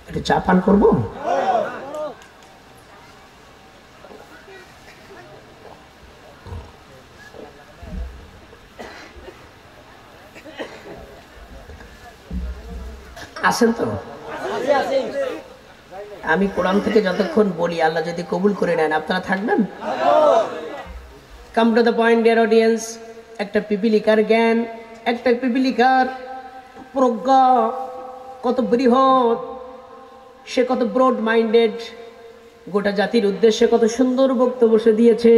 একটু চা পান করবো? আসেন তো। আমি কোরআন থেকে যতক্ষণ বলি আল্লাহ যদি কবুল করে নেন আপনারা থাকবেন। Come to the point dear audience. একটা পিপিলিকার জ্ঞান, একটা পিপিলিকার প্রজ্ঞা কত বৃহৎ, সে কত ব্রড মাইন্ডেড, গোটা জাতির উদ্দেশ্যে কত সুন্দর বক্তব্য সে দিয়েছে।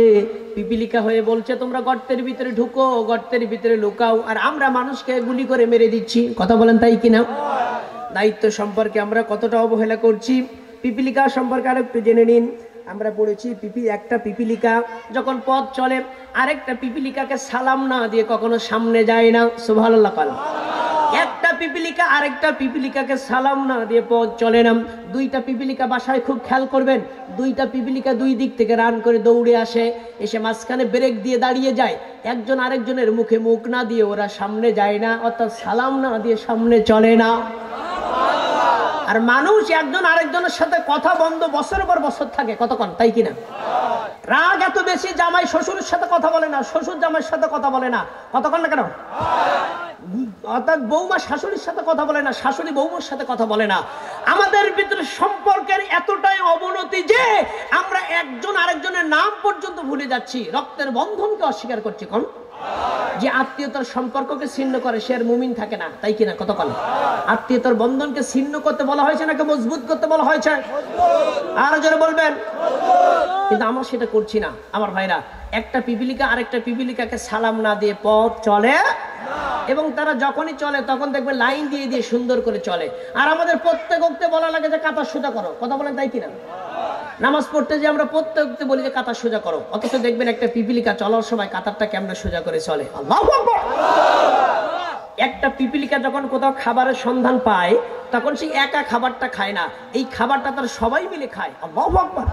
পিপিলিকা হয়ে বলছে তোমরা গর্তের ভিতরে ঢুকো, গর্তের ভিতরে লুকাও, আর আমরা মানুষকে গুলি করে মেরে দিচ্ছি। কথা বলেন তাই কিনা? দায়িত্ব সম্পর্কে আমরা কতটা অবহেলা করছি। পিপিলিকা সম্পর্কে আরেকটু জেনে নিন। আমরা পড়েছি একটা পিপিলিকা যখন পথ চলে আরেকটা পিপিলিকাকে সালাম না দিয়ে কখনো সামনে যায় না। সুবহানাল্লাহ। একটা পিপিলিকা আরেকটা পিপিলিকাকে সালাম না দিয়ে পথ চলে না। দুইটা পিপিলিকা বাসায় খুব খেয়াল করবেন, দুইটা পিপিলিকা দুই দিক থেকে রান করে দৌড়ে আসে, এসে মাঝখানে ব্রেক দিয়ে দাঁড়িয়ে যায়। একজন আরেকজনের মুখে মুখ না দিয়ে ওরা সামনে যায় না, অর্থাৎ সালাম না দিয়ে সামনে চলে না। আর মানুষ একজন আরেকজনের সাথে কথা বন্ধ বছরের পর বছর থাকে, কতক্ষণ, তাই কিনা? রাগ এত বেশি, জামাই শ্বশুরের সাথে কথা বলে না, শ্বশুর জামাইয়ের সাথে কথা বলে না, কতক্ষণ না কেন? অর্থাৎ বৌমা শাশুড়ির সাথে কথা বলে না, শাশুড়ি বৌমার সাথে কথা বলে না। আমাদের ভিতরে সম্পর্কের এতটাই অবনতি যে আমরা একজন আরেকজনের নাম পর্যন্ত ভুলে যাচ্ছি, রক্তের বন্ধনকে অস্বীকার করছি। কোন যে আত্মীয়তার সম্পর্ককে ছিন্ন করে সে আর মুমিন থাকে না, তাই কিনা? কতক্ষণ? আত্মীয়তার বন্ধনকে ছিন্ন করতে বলা হয়েছে নাকি মজবুত করতে বলা হয়েছে? আর জোরে বলবেন। কিন্তু আমরা সেটা করছি না। আমার ভাইরা, একটা পিপিলিকা আরেকটা পিপিলিকাকে সালাম না দিয়ে পথ চলে, এবং তারা যখনই চলে তখন দেখবে লাইন দিয়ে দিয়ে সুন্দর করে চলে। আর আমাদের প্রত্যেক ওক্তে বলা লাগে যে কাতার সোজা করো, কথা বলেন তাই কিনা? নামাজ পড়তে যে আমরা প্রত্যেক ওক্তে বলি যে কাতার সোজা করো, অথচ দেখবেন একটা পিপিলিকা চলার সময় কাতারটা কেমনে সোজা করে চলে। আল্লাহু আকবার। একটা পিপিলিকা যখন কোথাও খাবারের সন্ধান পায় তখন সে একা খাবারটা খায় না, এই খাবারটা তার সবাই মিলে খায়। আল্লাহু আকবার।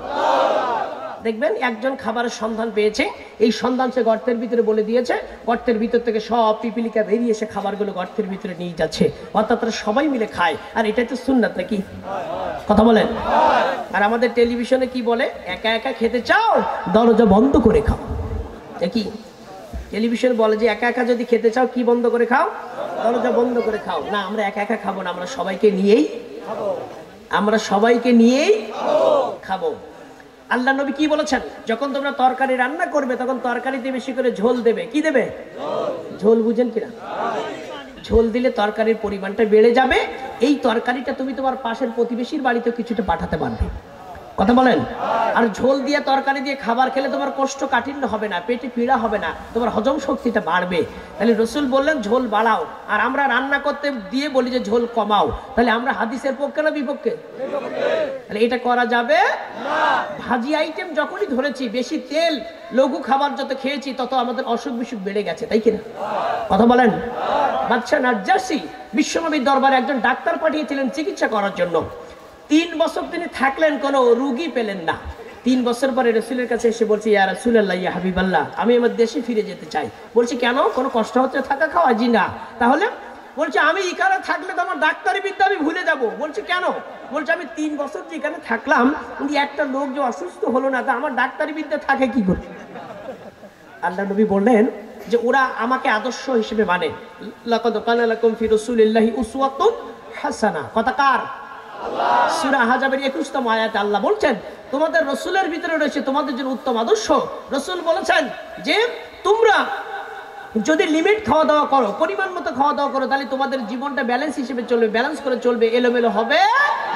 দেখবেন একজন খাবারের সন্ধান পেয়েছে, এই সন্ধান সে গর্তের ভিতরে বলে দিয়েছে, গর্তের ভিতর থেকে সব পিপিলিকা বেরিয়ে এসে খাবারগুলো গর্তের ভিতরে নিয়ে যাচ্ছে, অর্থাৎ তারা সবাই মিলে খায়। আর এটাই তো সুন্নাত নাকি? কথা বলেন। আর আমাদের টেলিভিশনে কি বলে? একা একা খেতে চাও দরজা বন্ধ করে খাও। কি টেলিভিশন বলে যে একা একা যদি খেতে চাও কি বন্ধ করে খাও? দরজা বন্ধ করে খাও। না, আমরা একা একা খাবো না, আমরা সবাইকে নিয়েই খাবো, আমরা সবাইকে নিয়েই খাবো। আল্লাহ নবী কি বলেছেন? যখন তোমরা তরকারি রান্না করবে তখন তরকারিতে বেশি করে ঝোল দেবে। কি দেবে? ঝোল। বুঝেন কিনা? ঝোল দিলে তরকারির পরিমাণটা বেড়ে যাবে। এই তরকারিটা তুমি তোমার পাশের প্রতিবেশীর বাড়িতে কিছুটা পাঠাতে পারবে। কথা বলেন। আর ঝোল দিয়ে তরকারি দিয়ে খাবার খেলে তোমার কষ্ট কাঠিন্য হবে না, পেটে পীড়া হবে না, তোমার হজম শক্তিটা বাড়বে। তাহলে রসুল বললেন ঝোল বাড়াও, আর আমরা রান্না করতে দিয়ে বলি যে ঝোল কমাও। তাহলে আমরা হাদিসের পক্ষে না বিপক্ষে? তাহলে এটা করা যাবে না। ভাজি আইটেম যখনই ধরেছি, বেশি তেল লঘু খাবার যত খেয়েছি তত আমাদের অসুখ বিসুখ বেড়ে গেছে, তাই কিনা? কথা বলেন। বাদশা নাজ্জাশী বিশ্বনবীর দরবারে একজন ডাক্তার পাঠিয়েছিলেন চিকিৎসা করার জন্য। 3 বছর তিনি থাকলেন, কোনো রোগী পেলেন না। 3 বছর পরে রসুলের কাছে এসে বলছি, ইয়া রাসূলুল্লাহ, ইয়া হাবিবাল্লাহ, আমি আমার দেশে ফিরে যেতে চাই। বলছি কেন? কোনো কষ্ট হচ্ছে থাকা খাওয়া? জি না। তাহলে? বলছে আমি এখানে থাকলে তো আমার ডাক্তারি বিদ্যা আমি ভুলে যাব। বলছে কেন? বলছে আমি 3 বছর যে এখানে থাকলাম, কিন্তু একটা লোক যে অসুস্থ হলো না, তা আমার ডাক্তারি বিদ্যা থাকে কি করে? আল্লাহ নবী বললেন যে ওরা আমাকে আদর্শ হিসেবে মানে। লাকাদ কানা লাকুম ফি রাসূলিল্লাহি উসওয়াতুন হাসানাহ। কথা কার? সূরা আহজাবের 21তম আয়াতে আল্লাহ বলছেন তোমাদের রাসূলের ভিতরে রয়েছে তোমাদের জন্য উত্তম আদর্শ। রাসূল বলেছেন যে তোমরা যদি লিমিট খাওয়া দাওয়া করো, পরিমাণ মতো খাওয়া দাওয়া করো, তাহলে তোমাদের জীবনটা ব্যালেন্স হিসেবে চলবে, ব্যালেন্স করে চলবে, এলোমেলো হবে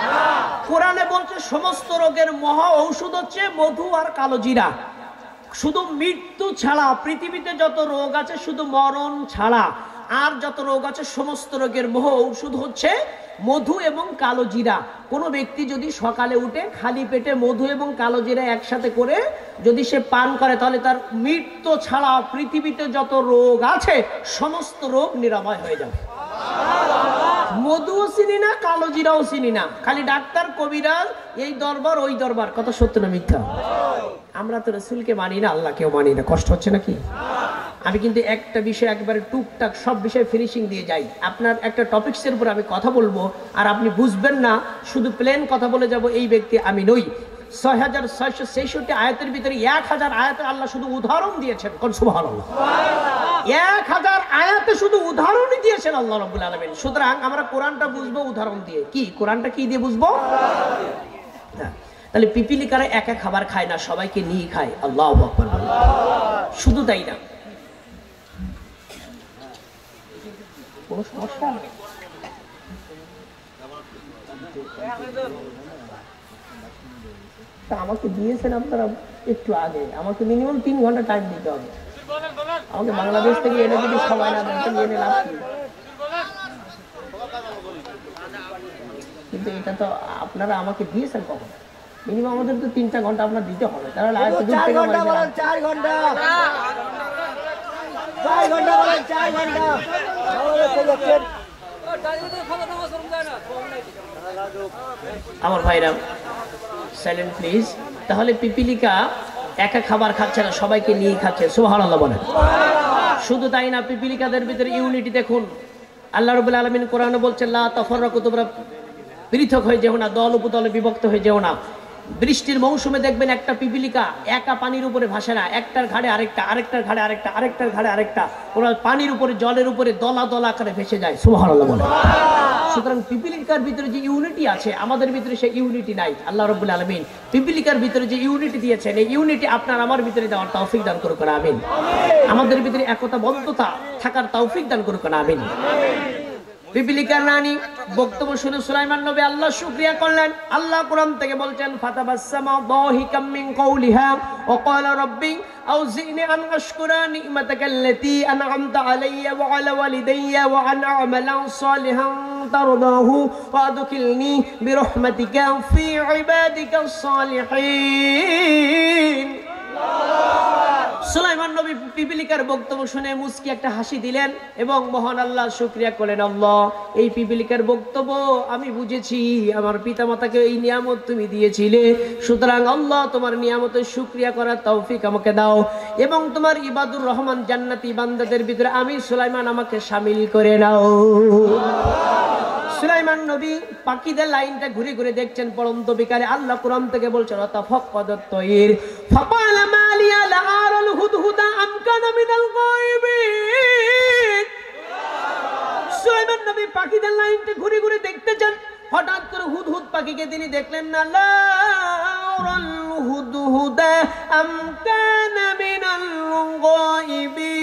না। কোরআনে বলছে সমস্ত রোগের মহা ঔষধ হচ্ছে মধু আর কালো জিরা। শুধু মৃত্যু ছাড়া পৃথিবীতে যত রোগ আছে, শুধু মরণ ছাড়া আর যত রোগ আছে, সমস্ত রোগের মহা ঔষধ হচ্ছে মধু এবং কালো জিরা। কোনো ব্যক্তি যদি সকালে উঠে খালি পেটে মধু এবং কালো জিরা একসাথে করে যদি সে পান করে, তাহলে তার মৃত্যু ছাড়া পৃথিবীতে যত রোগ আছে সমস্ত রোগ নিরাময় হয়ে যাবে। মধুও চিনি না, কালো জিরাও চিনি না, খালি ডাক্তার কবিরাজ এই দরবার ওই দরবার। কথা সত্য না মিথ্যা? আমরা তো রাসূলকে মানি না, আল্লাহকেও মানি না। কষ্ট হচ্ছে নাকি? আমি কিন্তু একটা বিষয় একবারে টুকটাক সব বিষয়ে ফিনিশিং দিয়ে যাই। আপনার একটা টপিকসের উপর আমি কথা বলবো আর আপনি বুঝবেন না, শুধু প্লেন কথা বলে যাব এই ব্যক্তি আমি নই। 6666 আয়াতের ভিতরে 1000 আয়াতে আল্লাহ শুধু উদাহরণ দিয়েছেন। কোন সুবহানাল্লাহ, 1000 আয়াতে শুধু উদাহরণই দিয়েছেন আল্লাহ রাব্বুল আলামিন। সুতরাং আমরা কোরআনটা বুঝবো উদাহরণ দিয়ে। কি কোরআনটা কি দিয়ে বুঝবো? তাহলে পিপিলিকারা একা খাবার খায় না, সবাইকে নিয়ে খায়। আল্লাহু আকবার। শুধু তাই না, কোনো সমস্যা আমাকে দিয়েছেন আপনারা একটু আগে, আমাকে মিনিমাম 3 ঘন্টা টাইম দিতে হবে। আমাকে বাংলাদেশ থেকে এনে যদি সবাই না দেন এনে লাভ কি? কিন্তু এটা তো আপনারা আমাকে দিয়েছেন কখন? মিনিমাম আমাদের তো 3টা ঘন্টা আপনার দিতে হবে। তাহলে 4 ঘন্টা বলেন, 4 ঘন্টা 4 ঘন্টা বলেন, 4 ঘন্টা। আমার ভাইরা সাইলেন্ট প্লিজ। তাহলে পিপিলিকা একা খাবার খাচ্ছে না, সবাইকে নিয়ে খাচ্ছে। সুবহানাল্লাহ বলেন। শুধু তাই না, পিপিলিকাদের ভিতরে ইউনিটি দেখুন। আল্লাহ রাব্বুল আলামিন কোরআনে বলছেন লা তাফাররাকু, তোমরা পৃথক হয়ে যেও না, দল উপদলে বিভক্ত হয়ে যেও না। বৃষ্টির মৌসুমে দেখবেন একটা পিপিলিকা একা পানির উপরে ভাসে না, একটার ঘাড়ে আরেকটা, আরেকটার ঘাড়ে আরেকটা, আরেকটার ঘাড়ে আরেকটা, ওরা পানির উপরে জলের উপরে দলা দলা আকারে ভেসে যায়। সুবহানাল্লাহ বলেন। সুতরাং পিপিলিকার ভিতরে যে ইউনিটি আছে আমাদের ভিতরে সেই ইউনিটি নাই। আল্লাহ রাব্বুল আলামিন পিপিলিকার ভিতরে যে ইউনিটি দিয়েছেন এই ইউনিটি আপনার আমার ভিতরে দেওয়ার তৌফিক দান করুক না আমিন। আমাদের ভিতরে একতাবদ্ধতা থাকার তৌফিক দান করুক না আমিন। পিপিলিকার রানী বক্তব্য শুনে সুলাইমান নবী আল্লাহ শুকরিয়া করলেন। আল্লাহ কোরআন থেকে বলছেন ফাতাবাসসামা দাহিকাম মিন কওলিহা ওয়া ক্বালা রাব্বি আউজিনি আন আশকুরা নি'মাতাকাল্লাতী আন'আমতা আলাইয়া ওয়া আলা ওয়ালিদাইয়া ওয়া আন আ'মালা সালিহান তারদাহু ওয়া আদখিলনি বিরহমাতিকা ফি ইবাদিকাস সালিহিন। সুলাইমান নবী পিপিলিকার বক্তব্য শুনে মুস্কি একটা হাসি দিলেন এবং মহান আল্লাহ শুকরিয়া করলেন, আল্লাহ এই পিপিলিকার বক্তব্য আমি বুঝেছি, আমার পিতামাতাকে এই নিয়ামত তুমি দিয়েছিলে, সুতরাং আল্লাহ তোমার নিয়ামতের শুকরিয়া করার তৌফিক আমাকে দাও এবং তোমার ইবাদুর রহমান জান্নাতি বান্দাদের ভিতরে আমি সুলাইমান আমাকে শামিল করে নাও। সুলাইমান নবী পাখিদের লাইনটা ঘুরে ঘুরে দেখছেন। পরন্ত বিকালে আল্লাহ কোরআন থেকে বলছেন তাফাক্কাদাত তায়র ফাকালা মা লিয়া লা আরাল হুদহুদা আম কানা মিনাল গায়বিন। সুলাইমান নবী পাখিদের লাইনটা ঘুরে ঘুরে দেখতেছেন। হঠাৎ করে হুদহুদ পাখিকে তিনি দেখলেন না। লা আরাল হুদহুদা আম কানা মিনাল গায়বিন।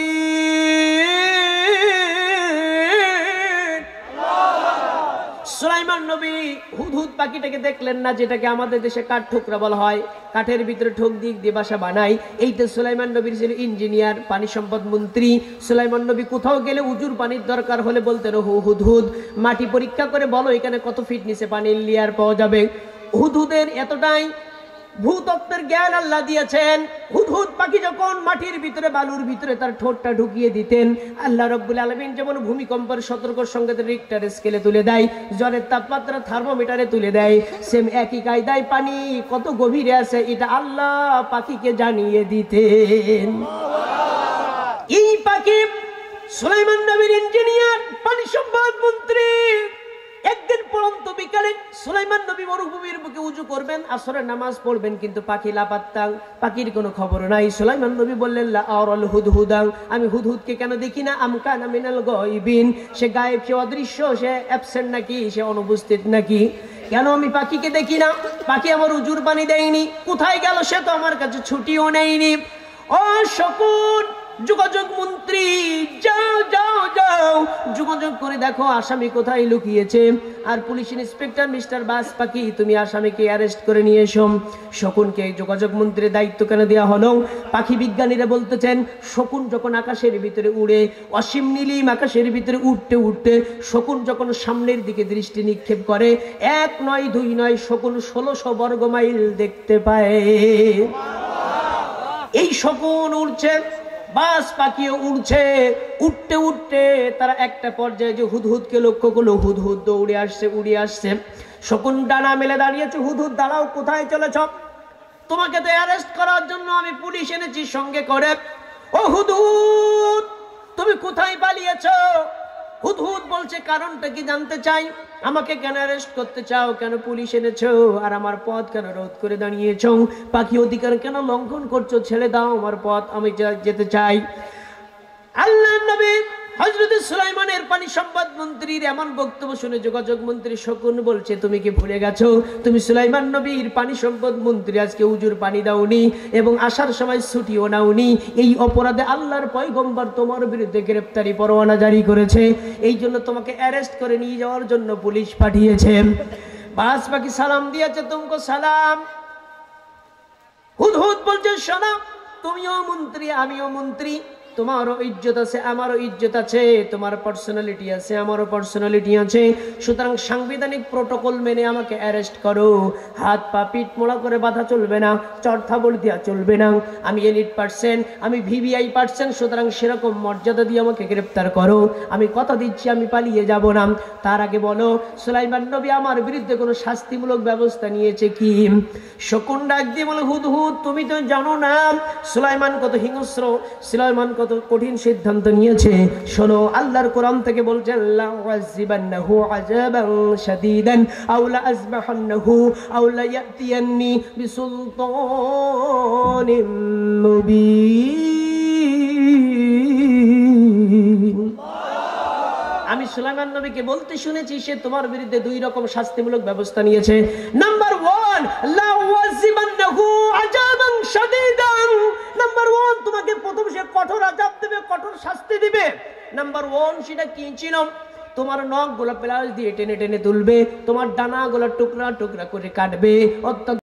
সুলাইমান নবী হুদহুদ পাখিটাকে দেখলেন না, যেটাকে আমাদের দেশে কাঠ ঠোকরা বলা হয়। কাঠের ভিতরে ঠোক দিয়ে বাসা বানায়। এইটা সুলাইমান নবীর ছিল ইঞ্জিনিয়ার, পানি সম্পদ মন্ত্রী। সুলাইমান নবী কোথাও গেলে উজুর পানির দরকার হলে বলতেন হুদহুদ মাটি পরীক্ষা করে বলো এখানে কত ফিট নিচে পানির লেয়ার পাওয়া যাবে। হুদহুদের এতটাই ভূতত্ত্বের জ্ঞান আল্লাহ দিয়েছেন। হুদহুদ পাখি যখন মাটির ভিতরে বালুর ভিতরে তার ঠোঁটটা ঢুকিয়ে দিতেন, আল্লাহ রাব্বুল আলামিন যেমন ভূমিকম্পের সতর্ক সংকেত রিক্টার স্কেলে তুলে দেয়, জ্বরের তাপমাত্রা থার্মোমিটারে তুলে দেয়, সেম একই কায়দায় পানি কত গভীরে আছে এটা আল্লাহ পাখিকে জানিয়ে দিতেন। এই পাখি সুলাইমান নবীর ইঞ্জিনিয়ার, পানি সম্পদ মন্ত্রী। একদিন পরন্ত বিকালে সুলাইমান নবী মরুভূমির বুকে উজু করবেন, আসরের নামাজ পড়বেন, কিন্তু পাখি লাপাত্তা, পাখির কোনো খবর নাই। সুলাইমান নবী বললেন লা আরাল হুদহুদা, আমি হুদহুদকে কেন দেখি না? আম কানা মিনাল গায়বিন, সে গায়েব, সে অদৃশ্য, সে অ্যাবসেন্ট নাকি, সে অনুপস্থিত নাকি? কেন আমি পাখিকে দেখি না? পাখি আমার উজুর পানি দেয়নি, কোথায় গেল? সে তো আমার কাছে ছুটিও নেয়নি। ও শকুন যোগাযোগ মন্ত্রী, যাও যাও যাও যোগাযোগ করে দেখো আসামি কোথায় লুকিয়েছে। আর পুলিশ ইন্সপেক্টর মিস্টার বাস পাখি, তুমি আসামিকে অ্যারেস্ট করে নিয়ে এসো। শকুনকে যোগাযোগ মন্ত্রীর দায়িত্ব কেন দেওয়া হলো? পাখি বিজ্ঞানীরা বলতেছেন শকুন যখন আকাশের ভিতরে উড়ে, অসীম নীলিম আকাশের ভিতরে উঠতে উঠতে শকুন যখন সামনের দিকে দৃষ্টি নিক্ষেপ করে, 1 নয় 2 নয়, শকুন 1600 বর্গ মাইল দেখতে পায়। এই শকুন উড়ছে, বাস পাখিও উড়ছে। উঠতে উঠতে তারা একটা পর্যায়ে যে হুদহুদকে লক্ষ্য করলো, হুদহুদ দৌড়ে আসছে, উড়ে আসছে। শকুন ডানা মেলে দাঁড়িয়েছে। হুদহুদ দাঁড়াও, কোথায় চলেছ? তোমাকে তো অ্যারেস্ট করার জন্য আমি পুলিশ এনেছি সঙ্গে করে। ও হুদহুদ, তুমি কোথায় পালিয়েছো? হুদহুদ বলছে, কারণটা কি জানতে চাই? আমাকে কেন অ্যারেস্ট করতে চাও? কেন পুলিশ এনেছো? আর আমার পথ কেন রোধ করে দাঁড়িয়েছো? পাখি অধিকার কেন লঙ্ঘন করছো? ছেড়ে দাও আমার পথ, আমি যেতে চাই। আল্লাহর নবী হযরত সুলাইমানের পানি সম্পদ মন্ত্রীর এমন বক্তব্য শুনে যোগাযোগ মন্ত্রী শকুন বলছে, তুমি কি ভুলে গেছো তুমি সুলাইমান নবীর পানি সম্পদ মন্ত্রী? আজকে উজুর পানি দাওনি এবং আসার সময় ছুটিও নাওনি। এই অপরাধে আল্লাহর পয়গম্বর তোমার বিরুদ্ধে গ্রেফতারি পরোয়ানা জারি করেছে। এই জন্য তোমাকে অ্যারেস্ট করে নিয়ে যাওয়ার জন্য পুলিশ পাঠিয়েছে। বাস পাখি সালাম দিয়েছে, তুমকো সালাম। হুদহুদ বলছে, শোনো, তুমিও মন্ত্রী আমিও মন্ত্রী, তোমারও ইজ্জত আছে আমারও ইজ্জত আছে, তোমার পার্সোনালিটি আছে আমারও পার্সোনালিটি আছে, সুতরাং সাংবিধানিক প্রোটোকল মেনে আমাকে অ্যারেস্ট করো। হাত পা পিঠ মোড়া করে বাধা চলবে না, চড়থাবড় দেওয়া চলবে না। আমি এলিট পার্সেন্ট, আমি ভিভিআই পার্সেন্ট, সুতরাং সেরকম মর্যাদা দিয়ে আমাকে গ্রেফতার করো। আমি কথা দিচ্ছি আমি পালিয়ে যাব না। তার আগে বলো, সুলাইমান নবী আমার বিরুদ্ধে কোনো শাস্তিমূলক ব্যবস্থা নিয়েছে কি? শকুন ডাক দিয়ে বলে, হুদহুদ, তুমি তো জানো না সুলাইমান কত হিংস্র, সুলাইমান কত কঠিন সিদ্ধান্ত নিয়েছে। শোনো, আল্লাহর কোরআন থেকে বলছেন, লা উযিবান্নাহু আযাবান শাদীদান আও লা আযবাহান্নাহু আও লা ইয়াতিয়ান্নি বিসুলতানিন মুবিন। আমি সুলাইমান নবীকে বলতে শুনেছি সে তোমার বিরুদ্ধে দুই রকম শাস্তিমূলক ব্যবস্থা নিয়েছে। নাম্বার 1, লা উযিবান্নাহু আযাবান শাদীদান। নাম্বার 1, তোমাকে প্রথম সে কঠোর আযাব দেবে, কঠোর শাস্তি দিবে। নাম্বার 1 সেটা কি চিনো? তোমার নখ গুলো প্লাস দিয়ে টেনে টেনে তুলবে, তোমার ডানা গুলো টুকরা টুকরা করে কাটবে, অর্থাৎ